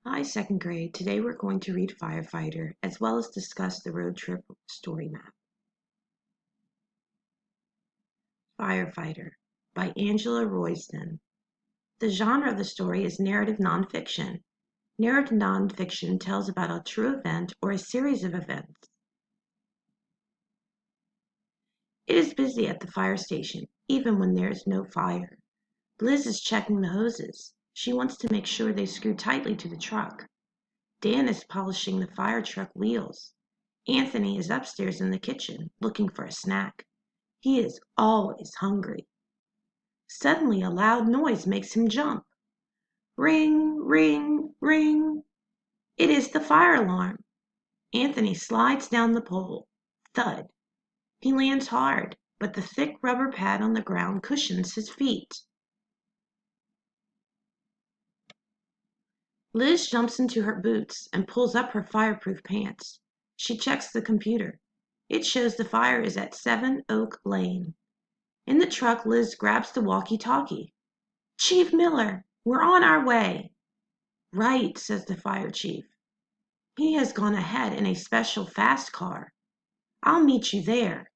Hi, second grade. Today we're going to read Firefighter as well as discuss the road trip story map. Firefighter by Angela Royston. The genre of the story is narrative nonfiction. Narrative nonfiction tells about a true event or a series of events. It is busy at the fire station, even when there is no fire. Liz is checking the hoses. She wants to make sure they screw tightly to the truck. Dan is polishing the fire truck wheels. Anthony is upstairs in the kitchen, looking for a snack. He is always hungry. Suddenly a loud noise makes him jump. Ring, ring, ring. It is the fire alarm. Anthony slides down the pole. Thud. He lands hard, but the thick rubber pad on the ground cushions his feet. Liz jumps into her boots and pulls up her fireproof pants. She checks the computer. It shows the fire is at 7 Oak Lane. In the truck, Liz grabs the walkie-talkie. Chief Miller, we're on our way. Right, says the fire chief. He has gone ahead in a special fast car. I'll meet you there.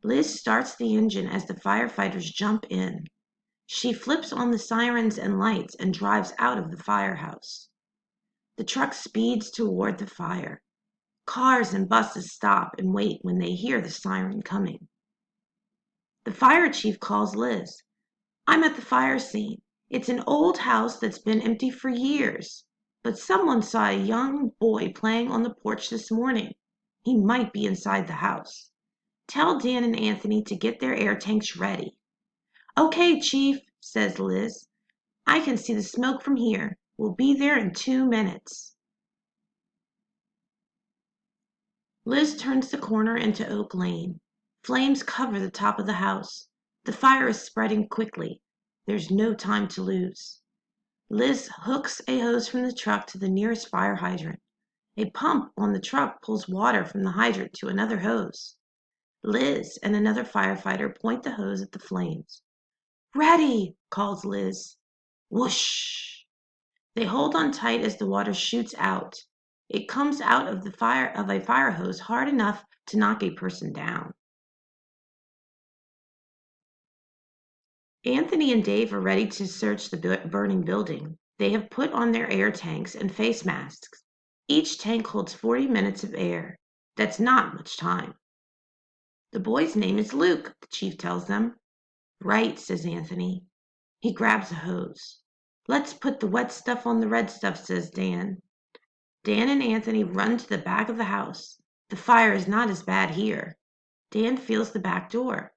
Liz starts the engine as the firefighters jump in. She flips on the sirens and lights and drives out of the firehouse. The truck speeds toward the fire. Cars and buses stop and wait when they hear the siren coming. The fire chief calls Liz. I'm at the fire scene. It's an old house that's been empty for years, but someone saw a young boy playing on the porch this morning. He might be inside the house. Tell Dan and Anthony to get their air tanks ready. Okay, Chief, says Liz. I can see the smoke from here. We'll be there in 2 minutes. Liz turns the corner into Oak Lane. Flames cover the top of the house. The fire is spreading quickly. There's no time to lose. Liz hooks a hose from the truck to the nearest fire hydrant. A pump on the truck pulls water from the hydrant to another hose. Liz and another firefighter point the hose at the flames. Ready, calls Liz. Whoosh! They hold on tight as the water shoots out. It comes out of a fire hose hard enough to knock a person down. Anthony and Dave are ready to search the burning building. They have put on their air tanks and face masks. Each tank holds 40 minutes of air. That's not much time. The boy's name is Luke, the chief tells them. Right, says Anthony. He grabs a hose. Let's put the wet stuff on the red stuff, says Dan. Dan and Anthony run to the back of the house. The fire is not as bad here. Dan feels the back door.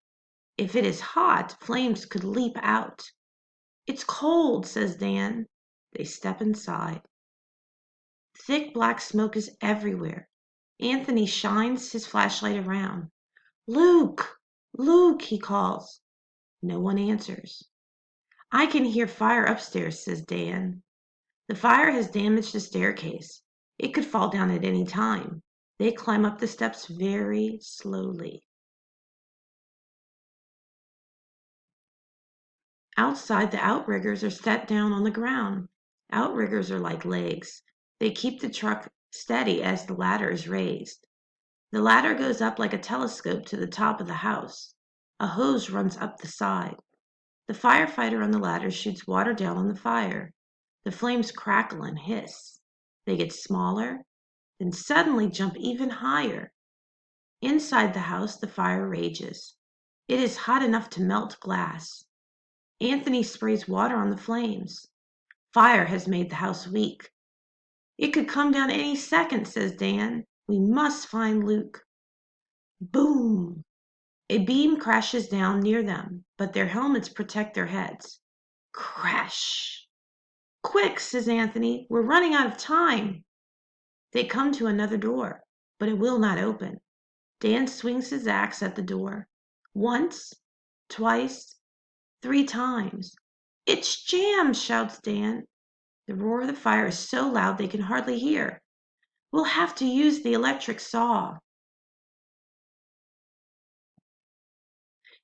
If it is hot, flames could leap out. It's cold, says Dan. They step inside. Thick black smoke is everywhere. Anthony shines his flashlight around. Luke! Luke, he calls. No one answers. I can hear fire upstairs, says Dan. The fire has damaged the staircase. It could fall down at any time. They climb up the steps very slowly. Outside, the outriggers are set down on the ground. Outriggers are like legs. They keep the truck steady as the ladder is raised. The ladder goes up like a telescope to the top of the house. A hose runs up the side. The firefighter on the ladder shoots water down on the fire. The flames crackle and hiss. They get smaller, then suddenly jump even higher. Inside the house, the fire rages. It is hot enough to melt glass. Anthony sprays water on the flames. Fire has made the house weak. It could come down any second, says Dan. We must find Luke. Boom! A beam crashes down near them, but their helmets protect their heads. Crash! Quick, says Anthony. We're running out of time. They come to another door, but it will not open. Dan swings his axe at the door. Once, twice, 3 times. It's jammed, shouts Dan. The roar of the fire is so loud they can hardly hear. We'll have to use the electric saw.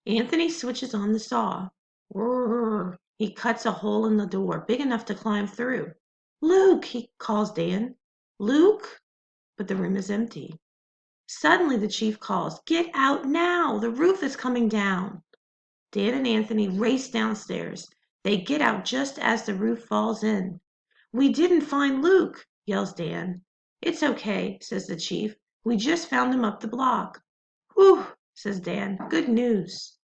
Anthony switches on the saw. Roar. He cuts a hole in the door, big enough to climb through. Luke, he calls Dan. Luke? But the room is empty. Suddenly the chief calls, "Get out now! The roof is coming down!" Dan and Anthony race downstairs. They get out just as the roof falls in. "We didn't find Luke," yells Dan. "It's okay," says the chief. "We just found him up the block." "Whew," says Dan. "Good news."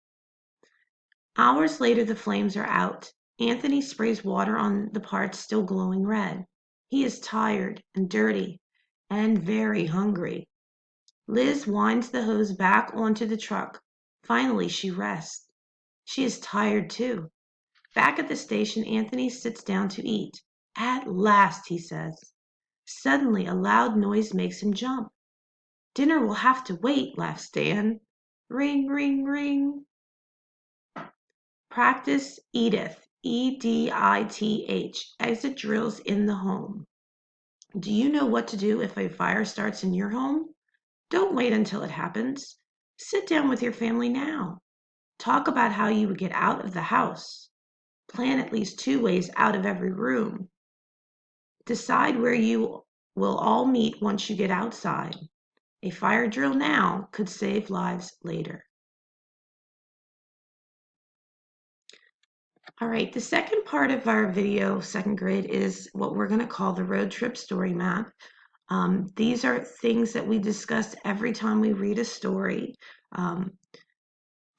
Hours later, the flames are out. Anthony sprays water on the parts still glowing red. He is tired and dirty and very hungry. Liz winds the hose back onto the truck. Finally, she rests. She is tired too. Back at the station, Anthony sits down to eat. "At last," he says. Suddenly, a loud noise makes him jump. "Dinner will have to wait," laughs Dan. Ring, ring, ring. Practice Edith, EDITH, exit drills in the home. Do you know what to do if a fire starts in your home? Don't wait until it happens. Sit down with your family now. Talk about how you would get out of the house. Plan at least 2 ways out of every room. Decide where you will all meet once you get outside. A fire drill now could save lives later. All right, the second part of our video, second grade, is what we're going to call the road trip story map. These are things that we discuss every time we read a story,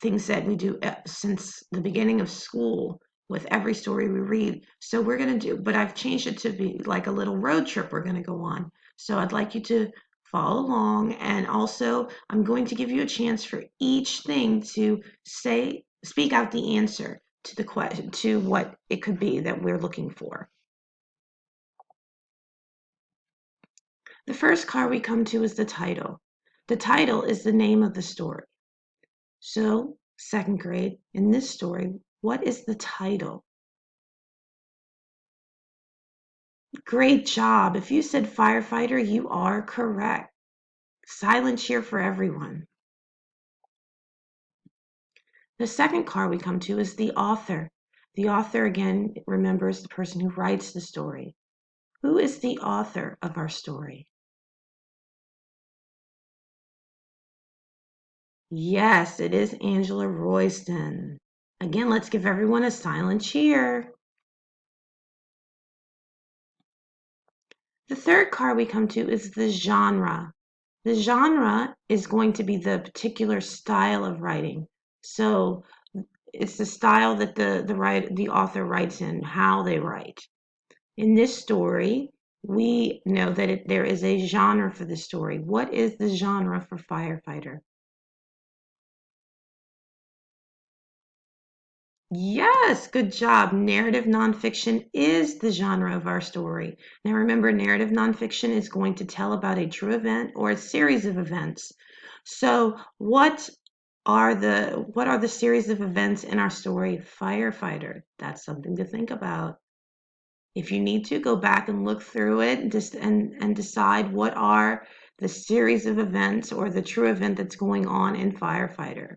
things that we do since the beginning of school with every story we read. So we're going to do, but I've changed it to be like a little road trip we're going to go on. So I'd like you to follow along, and also I'm going to give you a chance for each thing to speak out the answer to the question, to what it could be that we're looking for. The first card we come to is the title. The title is the name of the story. So, second grade, in this story, what is the title? Great job. If you said firefighter, you are correct. Silent cheer for everyone. The second card we come to is the author. The author, again, remember, is the person who writes the story. Who is the author of our story? Yes, it is Angela Royston. Again, let's give everyone a silent cheer. The third card we come to is the genre. The genre is going to be the particular style of writing. So it's the style that the author writes in, how they write. In this story, we know that there is a genre for the story. What is the genre for Firefighter? Yes, good job. Narrative nonfiction is the genre of our story. Now remember, narrative nonfiction is going to tell about a true event or a series of events. So what are the series of events in our story? Firefighter. That's something to think about. If you need to, go back and look through it and decide what are the series of events or the true event that's going on in Firefighter.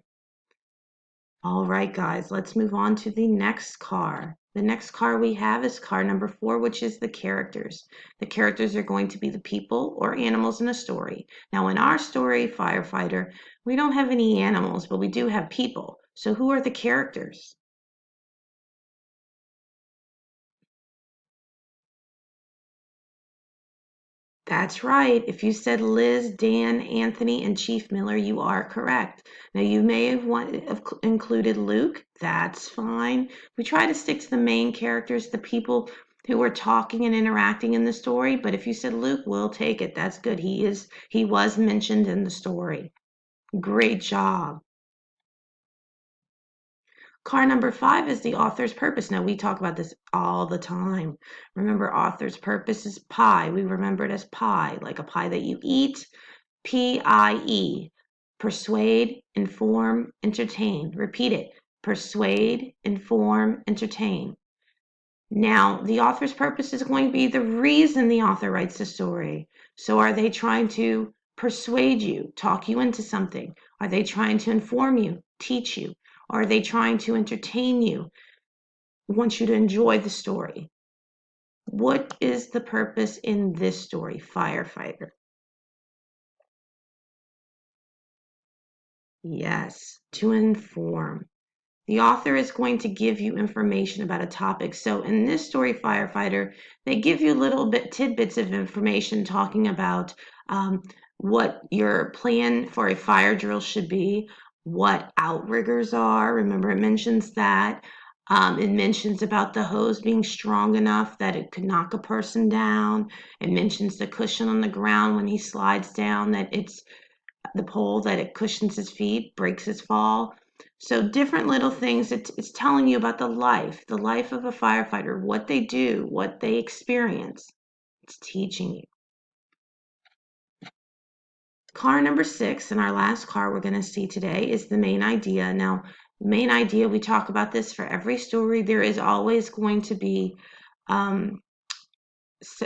All right, guys, let's move on to the next car. The next car we have is car number 4, which is the characters. The characters are going to be the people or animals in a story. Now, in our story, Firefighter, we don't have any animals, but we do have people. So who are the characters? That's right. If you said Liz, Dan, Anthony, and Chief Miller, you are correct. Now, you may have included Luke. That's fine. We try to stick to the main characters, the people who are talking and interacting in the story. But if you said Luke, we'll take it. That's good. He was mentioned in the story. Great job. Car number 5 is the author's purpose. Now, we talk about this all the time. Remember, author's purpose is pie. We remember it as pie, like a pie that you eat. P-I-E. Persuade, inform, entertain. Repeat it. Persuade, inform, entertain. Now, the author's purpose is going to be the reason the author writes the story. So are they trying to persuade you, talk you into something? Are they trying to inform you, teach you? Or are they trying to entertain you, want you to enjoy the story? What is the purpose in this story, Firefighter? Yes, to inform. The author is going to give you information about a topic. So in this story, Firefighter, they give you little bit tidbits of information talking about what your plan for a fire drill should be, what outriggers are. Remember, it mentions that. It mentions about the hose being strong enough that it could knock a person down. It mentions the cushion on the ground when he slides down, that it's the pole, that it cushions his feet, breaks his fall. So different little things. It's telling you about the life of a firefighter, what they do, what they experience. It's teaching you. Car number 6, and our last car we're going to see today, is the main idea. Now, main idea, we talk about this for every story. There is always going to be um,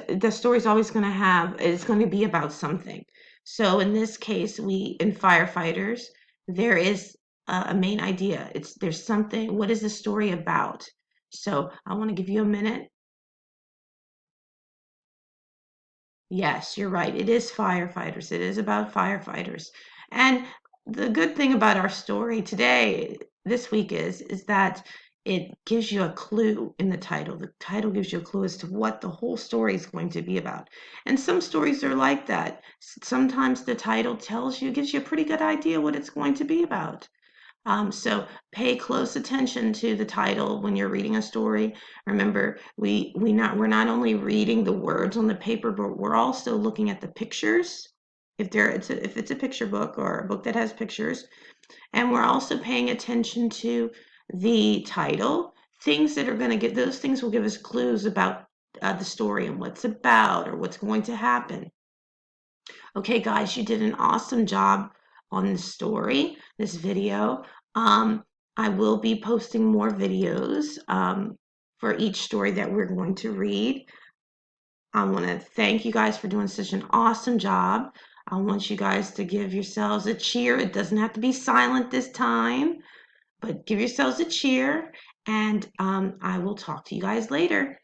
the story's always going to have, it's going to be about something. So in this case, in firefighters, there is a main idea. There's something. What is the story about? So I want to give you a minute. Yes, you're right. It is firefighters. It is about firefighters. And the good thing about our story today, this week, is that it gives you a clue in the title. The title gives you a clue as to what the whole story is going to be about. And some stories are like that. Sometimes the title gives you a pretty good idea what it's going to be about. So pay close attention to the title when you're reading a story. Remember, we're not only reading the words on the paper, but we're also looking at the pictures. If it's a picture book or a book that has pictures, and we're also paying attention to the title. Things that are going to get those things will give us clues about the story and what's about or what's going to happen. Okay, guys, you did an awesome job on this story, this video. Um, I will be posting more videos for each story that we're going to read. I want to thank you guys for doing such an awesome job. I want you guys to give yourselves a cheer. It doesn't have to be silent this time, but give yourselves a cheer, and I will talk to you guys later.